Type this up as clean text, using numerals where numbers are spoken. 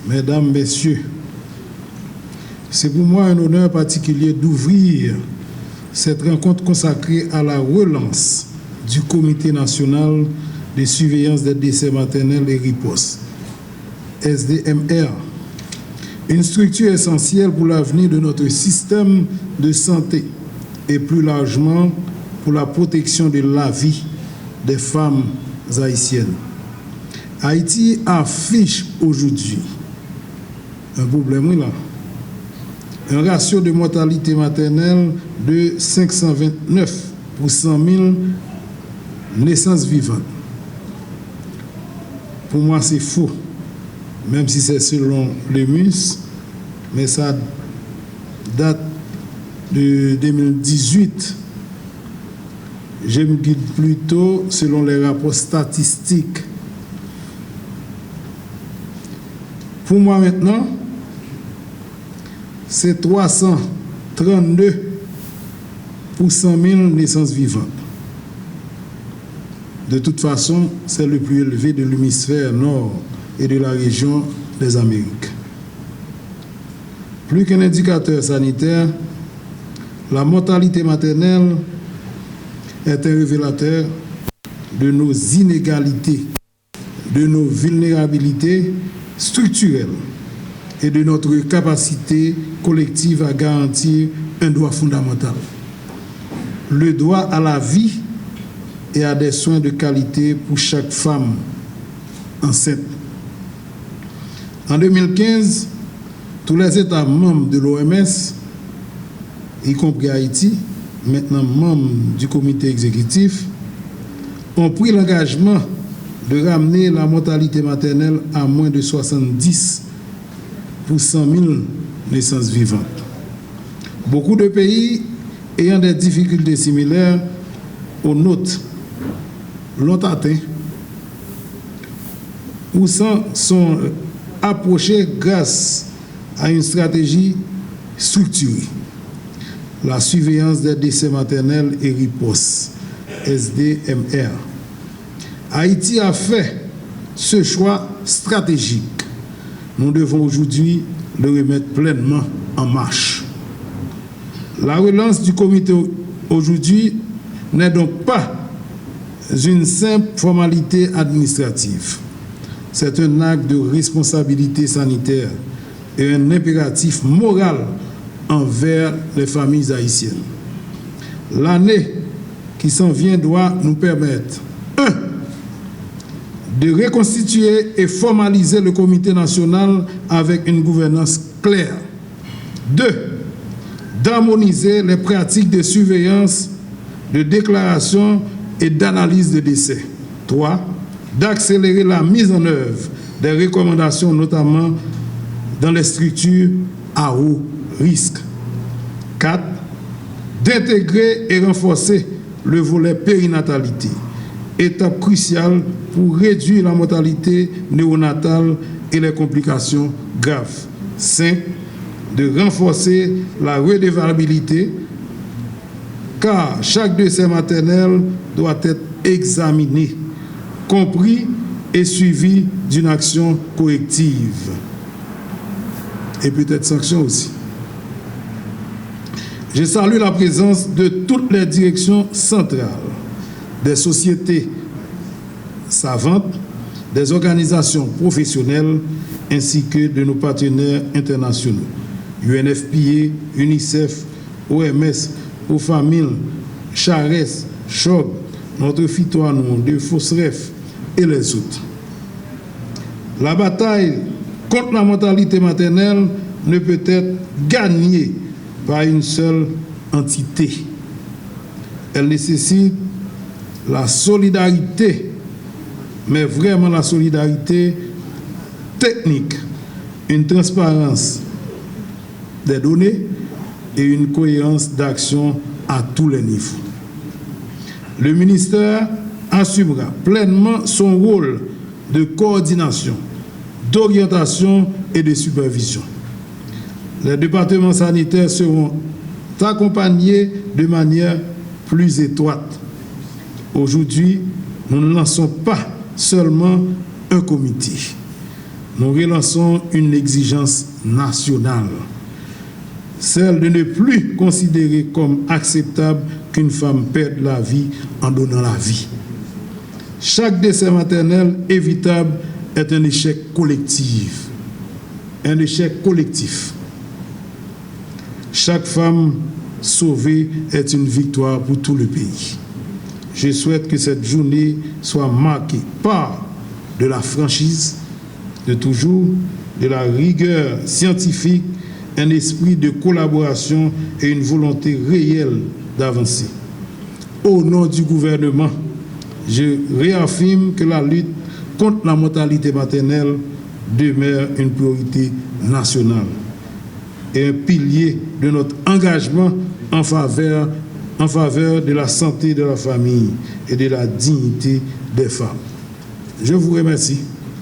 Mesdames, Messieurs, c'est pour moi un honneur particulier d'ouvrir cette rencontre consacrée à la relance du Comité national de surveillance des décès maternels et ripostes, SDMR, une structure essentielle pour l'avenir de notre système de santé et plus largement pour la protection de la vie des femmes haïtiennes. Haïti affiche aujourd'hui un problème là. Un ratio de mortalité maternelle de 529 pour 100 000 naissances vivantes. Pour moi, c'est faux, même si c'est selon l'EMUS, mais ça date de 2018. Je me guide plutôt selon les rapports statistiques. Pour moi maintenant, c'est 332 pour 100 000 naissances vivantes. De toute façon, c'est le plus élevé de l'hémisphère nord et de la région des Amériques. Plus qu'un indicateur sanitaire, la mortalité maternelle est un révélateur de nos inégalités, de nos vulnérabilités structurelles et de notre capacité collective à garantir un droit fondamental. Le droit à la vie et à des soins de qualité pour chaque femme enceinte. En 2015, tous les États membres de l'OMS, y compris Haïti, maintenant membres du comité exécutif, ont pris l'engagement de ramener la mortalité maternelle à moins de 70 pour 100 000 naissances vivantes. Beaucoup de pays ayant des difficultés similaires aux nôtres l'ont atteint ou sont approchés grâce à une stratégie structurée. La surveillance des décès maternels et ripostes, SDMR. Haïti a fait ce choix stratégique. Nous devons aujourd'hui le remettre pleinement en marche. La relance du comité aujourd'hui n'est donc pas une simple formalité administrative. C'est un acte de responsabilité sanitaire et un impératif moral envers les familles haïtiennes. L'année qui s'en vient doit nous permettre 1. De reconstituer et formaliser le comité national avec une gouvernance claire. 2. D'harmoniser les pratiques de surveillance, de déclaration et d'analyse de décès. 3. D'accélérer la mise en œuvre des recommandations, notamment dans les structures à haut risque. 4. D'intégrer et renforcer le volet périnatalité, étape cruciale pour réduire la mortalité néonatale et les complications graves. 5. De renforcer la redevabilité, car chaque décès maternel doit être examiné, compris et suivi d'une action corrective. Et peut-être sanction aussi. Je salue la présence de toutes les directions centrales, des sociétés savantes, des organisations professionnelles, ainsi que de nos partenaires internationaux, UNFPA, UNICEF, OMS, OFAMIL, CHARES, CHOG, notre Fitoanon, de FOSREF et les autres. La bataille contre la mortalité maternelle ne peut être gagnée par une seule entité. Elle nécessite la solidarité, mais vraiment la solidarité technique, une transparence des données et une cohérence d'action à tous les niveaux. Le ministère assumera pleinement son rôle de coordination, d'orientation et de supervision. Les départements sanitaires seront accompagnés de manière plus étroite. Aujourd'hui, nous ne lançons pas seulement un comité. nous relançons une exigence nationale, celle de ne plus considérer comme acceptable qu'une femme perde la vie en donnant la vie. Chaque décès maternel évitable est un échec collectif. Un échec collectif. Chaque femme sauvée est une victoire pour tout le pays. Je souhaite que cette journée soit marquée par de la franchise, de toujours, de la rigueur scientifique, un esprit de collaboration et une volonté réelle d'avancer. Au nom du gouvernement, je réaffirme que la lutte contre la mortalité maternelle demeure une priorité nationale et un pilier de notre engagement en faveur de la santé de la famille et de la dignité des femmes. Je vous remercie.